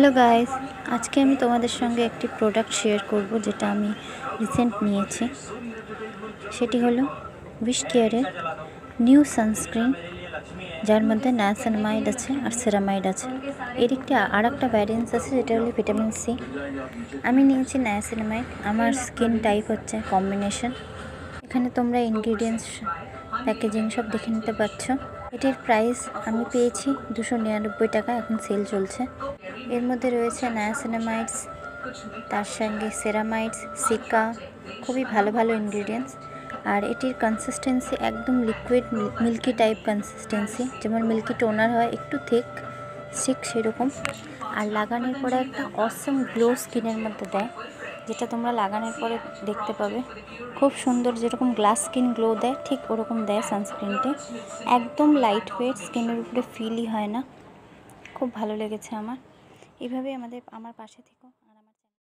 Hello guys, আজকে আমি তোমাদের সঙ্গে একটি প্রোডাক্ট শেয়ার করব যেটা আমি রিসেন্ট নিয়েছি। সেটি হলো উইশ কেয়ারের নিউ সানস্ক্রিন, যার মধ্যে নায়াসিনামাইড আছে আর সেরামাইড আছে। এর আরেকটা ভ্যারিয়েন্স আছে যেটা হলো ভিটামিন সি। আমি নিয়েছি নায়াসিনামাইড। আমার স্কিন টাইপ হচ্ছে কম্বিনেশন। এখানে তোমরা ইনগ্রিডিয়েন্টস, প্যাকেজিং সব দেখে নিতে পারছো। এটির প্রাইস আমি পেয়েছি 299 টাকা, এখন সেল চলছে। এর মধ্যে রয়েছে নায়াসিনামাইডস, তার সঙ্গে সেরামাইডস, সিকা, খুবই ভালো ভালো ইনগ্রিডিয়েন্টস। আর এটির কনসিস্টেন্সি একদম লিকুইড মিল্কি টাইপ কনসিস্টেন্সি, যেমন মিল্কি টোনার হয় একটু ঠিক সেরকম। আর লাগানোর পরে একটা অসম গ্লো স্কিনের মধ্যে দেয়, যেটা তোমরা লাগানোর পরে দেখতে পাবে খুব সুন্দর। যেরকম গ্লাস স্কিন গ্লো দেয় ঠিক ওরকম দেয় সানস্ক্রিনটি। একদম লাইট ওয়েট, স্কিনের উপরে ফিলই হয় না। খুব ভালো লেগেছে আমার। এভাবে আমার পাশে থেকো।